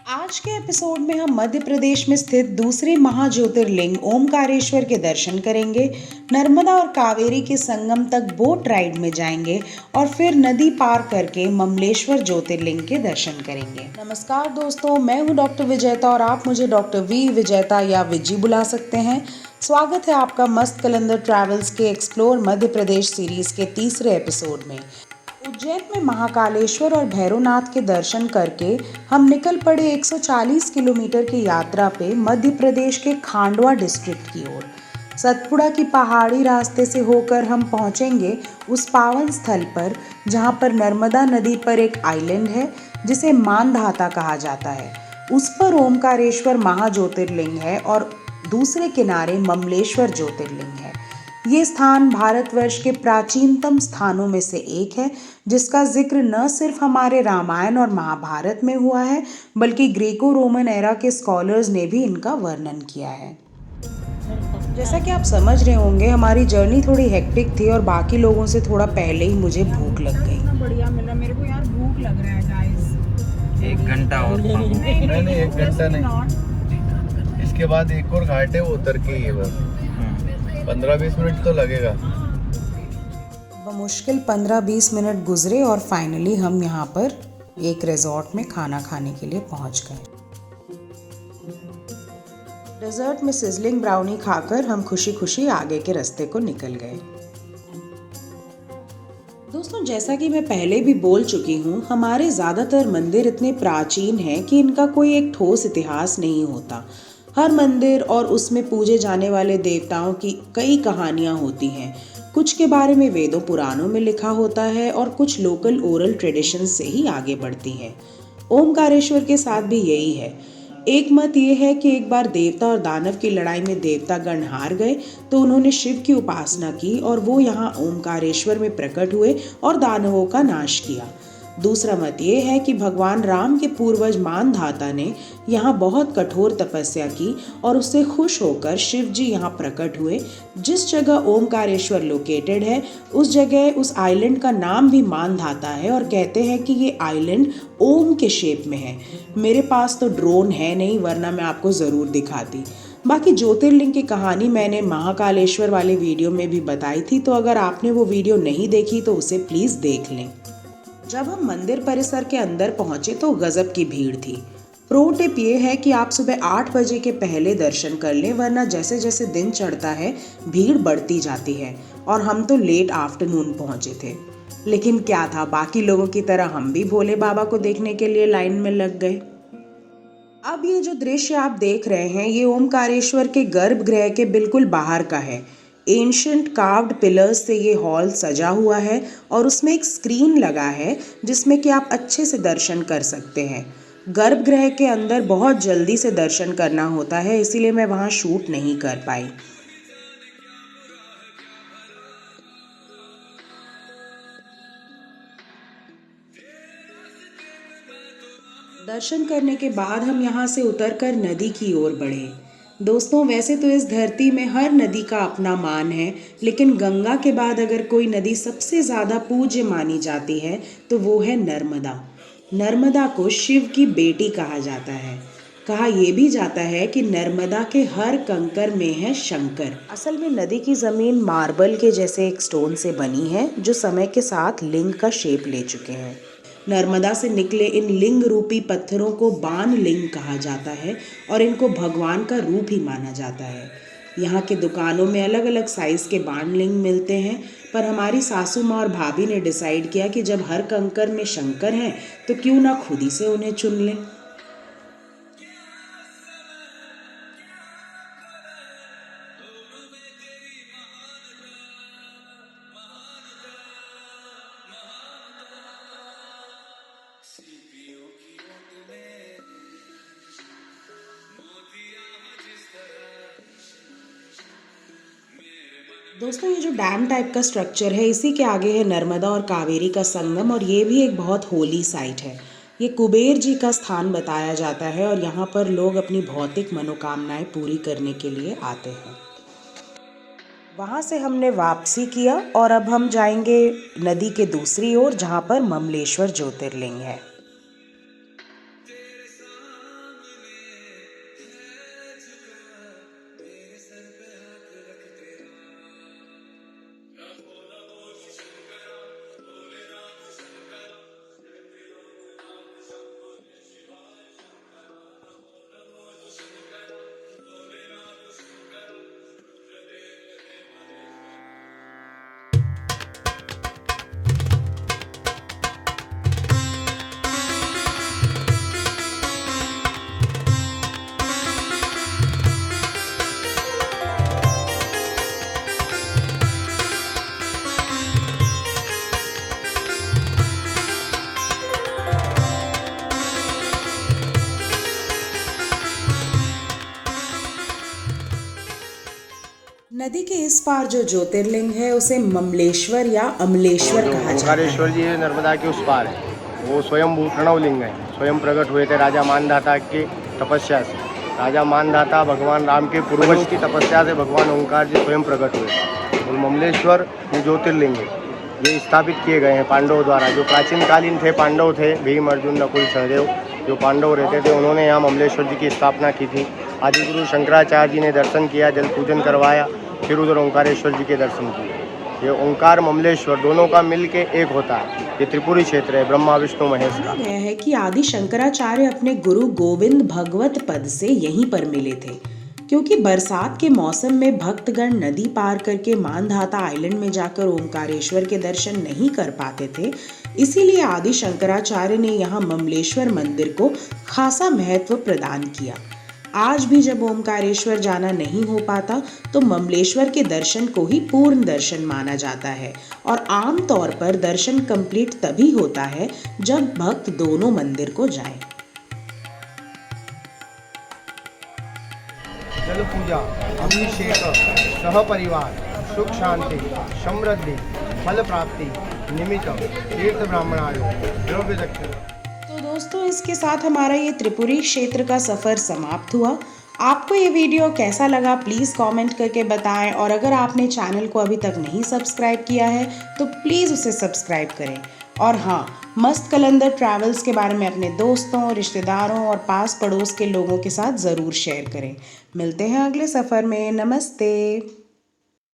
आज के एपिसोड में हम मध्य प्रदेश में स्थित दूसरे महाज्योतिर्लिंग ओमकारेश्वर के दर्शन करेंगे। नर्मदा और कावेरी के संगम तक बोट राइड में जाएंगे और फिर नदी पार करके ममलेश्वर ज्योतिर्लिंग के दर्शन करेंगे। नमस्कार दोस्तों, मैं हूं डॉक्टर विजेता और आप मुझे डॉक्टर वी विजेता या विजी बुला सकते हैं। स्वागत है आपका मस्त कलंदर ट्रैवल्स के एक्सप्लोर मध्य प्रदेश सीरीज के तीसरे एपिसोड में। उज्जैन में महाकालेश्वर और भैरवनाथ के दर्शन करके हम निकल पड़े 140 किलोमीटर की यात्रा पे मध्य प्रदेश के खांडवा डिस्ट्रिक्ट की ओर। सतपुड़ा की पहाड़ी रास्ते से होकर हम पहुंचेंगे उस पावन स्थल पर जहां पर नर्मदा नदी पर एक आइलैंड है जिसे मानधाता कहा जाता है। उस पर ओमकारेश्वर महाज्योतिर्लिंग है और दूसरे किनारे ममलेश्वर ज्योतिर्लिंग है। ये स्थान भारतवर्ष के प्राचीनतम स्थानों में से एक है जिसका जिक्र न सिर्फ हमारे रामायण और महाभारत में हुआ है बल्कि ग्रीको रोमन एरा के स्कॉलर्स ने भी इनका वर्णन किया है। जैसा कि आप समझ रहे होंगे, हमारी जर्नी थोड़ी हेक्टिक थी और बाकी लोगों से थोड़ा पहले ही मुझे भूख लग गई। बढ़िया मिला मेरे को यार, भूख लग रहा है गाइस। 1 घंटा और नहीं 1 घंटा नहीं, इसके बाद एक और घाट है, वो उतर के ये बस 15-20 मिनट तो लगेगा। मुश्किल 15-20 मिनट गुजरे और फाइनली हम यहाँ पर एक रिजॉर्ट में खाना खाने के लिए पहुँच गए। डेजर्ट में सिजलिंग ब्राउनी खाकर हम खुशी खुशी आगे के रास्ते को निकल गए। दोस्तों, जैसा कि मैं पहले भी बोल चुकी हूँ, हमारे ज़्यादातर मंदिर इतने प्राचीन हैं कि इनका कोई एक ठोस इतिहास नहीं होता। हर मंदिर और उसमें पूजे जाने वाले देवताओं की कई कहानियाँ होती हैं। कुछ के बारे में वेदों पुराणों में लिखा होता है और कुछ लोकल ओरल ट्रेडिशन से ही आगे बढ़ती हैं। ओमकारेश्वर के साथ भी यही है। एक मत ये है कि एक बार देवता और दानव की लड़ाई में देवतागण हार गए तो उन्होंने शिव की उपासना की और वो यहाँ ओमकारेश्वर में प्रकट हुए और दानवों का नाश किया। दूसरा मत ये है कि भगवान राम के पूर्वज मानधाता ने यहाँ बहुत कठोर तपस्या की और उससे खुश होकर शिव जी यहाँ प्रकट हुए। जिस जगह ओमकारेश्वर लोकेटेड है उस जगह उस आइलैंड का नाम भी मानधाता है और कहते हैं कि ये आइलैंड ओम के शेप में है। मेरे पास तो ड्रोन है नहीं, वरना मैं आपको ज़रूर दिखाती। बाकी ज्योतिर्लिंग की कहानी मैंने महाकालेश्वर वाले वीडियो में भी बताई थी, तो अगर आपने वो वीडियो नहीं देखी तो उसे प्लीज़ देख लें। जब हम मंदिर परिसर के अंदर पहुंचे तो गजब की भीड़ थी। प्रो टिप ये है कि आप सुबह 8 बजे के पहले दर्शन कर लें, वरना जैसे जैसे दिन चढ़ता है भीड़ बढ़ती जाती है और हम तो लेट आफ्टरनून पहुंचे थे। लेकिन क्या था, बाकी लोगों की तरह हम भी भोले बाबा को देखने के लिए लाइन में लग गए। अब ये जो दृश्य आप देख रहे हैं ये ओमकारेश्वर के गर्भगृह के बिल्कुल बाहर का है। एंशंट कार्व्ड पिलर्स से ये हॉल सजा हुआ है और उसमें एक स्क्रीन लगा है जिसमें कि आप अच्छे से दर्शन कर सकते हैं। गर्भगृह के अंदर बहुत जल्दी से दर्शन करना होता है, इसीलिए मैं वहाँ शूट नहीं कर पाई। दर्शन करने के बाद हम यहाँ से उतरकर नदी की ओर बढ़े। दोस्तों, वैसे तो इस धरती में हर नदी का अपना मान है, लेकिन गंगा के बाद अगर कोई नदी सबसे ज़्यादा पूज्य मानी जाती है तो वो है नर्मदा। नर्मदा को शिव की बेटी कहा जाता है। कहा यह भी जाता है कि नर्मदा के हर कंकर में है शंकर। असल में नदी की ज़मीन मार्बल के जैसे एक स्टोन से बनी है जो समय के साथ लिंग का शेप ले चुके हैं। नर्मदा से निकले इन लिंग रूपी पत्थरों को बाण लिंग कहा जाता है और इनको भगवान का रूप ही माना जाता है। यहाँ के दुकानों में अलग अलग साइज़ के बाण लिंग मिलते हैं, पर हमारी सासू माँ और भाभी ने डिसाइड किया कि जब हर कंकर में शंकर हैं तो क्यों ना खुद ही से उन्हें चुन लें। दोस्तों, ये जो डैम टाइप का स्ट्रक्चर है इसी के आगे है नर्मदा और कावेरी का संगम और ये भी एक बहुत होली साइट है। ये कुबेर जी का स्थान बताया जाता है और यहाँ पर लोग अपनी भौतिक मनोकामनाएं पूरी करने के लिए आते हैं। वहाँ से हमने वापसी किया और अब हम जाएंगे नदी के दूसरी ओर जहाँ पर ममलेश्वर ज्योतिर्लिंग है। नदी के इस पार जो ज्योतिर्लिंग है उसे ममलेश्वर या अमलेश्वर जो कहा जाता है। ओंकारेश्वर जी नर्मदा के उस पार है, वो स्वयं प्रणवलिंग है। स्वयं प्रकट हुए थे राजा मानधाता के तपस्या से। राजा मानधाता भगवान राम के पूर्वज की तपस्या से भगवान ओंकार जी स्वयं प्रकट हुए। और ममलेश्वर ये ज्योतिर्लिंग है, ये स्थापित किए गए हैं पांडवों द्वारा। जो प्राचीन कालीन थे, पांडव थे, भीम अर्जुन नकुल सहदेव, जो पांडव रहते थे, उन्होंने यहाँ ममलेश्वर जी की स्थापना की थी। आदि गुरु शंकराचार्य जी ने दर्शन किया, जल पूजन करवाया, फिर उधर ओंकारेश्वर जी के दर्शन किए। ये ओंकार ममलेश्वर दोनों का मिल के एक होता है। ये त्रिपुरी क्षेत्र है ब्रह्मा विष्णु महेश का। माना गया है कि आदि शंकराचार्य अपने गुरु गोविंद भगवत पद से यहीं पर मिले थे, क्योंकि बरसात के मौसम में भक्तगण नदी पार करके मानधाता आइलैंड में जाकर ओंकारेश्वर के दर्शन नहीं कर पाते थे। इसीलिए आदि शंकराचार्य ने यहाँ ममलेश्वर मंदिर को खासा महत्व प्रदान किया। आज भी जब ओंकारेश्वर जाना नहीं हो पाता तो ममलेश्वर के दर्शन को ही पूर्ण दर्शन माना जाता है। और आम तौर पर दर्शन कंप्लीट तभी होता है जब भक्त दोनों मंदिर को जाएं। जल पूजा, अभिषेक, सह परिवार, सुख शांति, समृद्धि, फल प्राप्ति निमित्त तीर्थ ब्राह्मणायो द्रव्य दक्षिणा। तो दोस्तों, इसके साथ हमारा ये त्रिपुरी क्षेत्र का सफ़र समाप्त हुआ। आपको ये वीडियो कैसा लगा प्लीज़ कमेंट करके बताएं, और अगर आपने चैनल को अभी तक नहीं सब्सक्राइब किया है तो प्लीज़ उसे सब्सक्राइब करें। और हाँ, मस्त कलंदर ट्रैवल्स के बारे में अपने दोस्तों, रिश्तेदारों और पास पड़ोस के लोगों के साथ ज़रूर शेयर करें। मिलते हैं अगले सफ़र में। नमस्ते।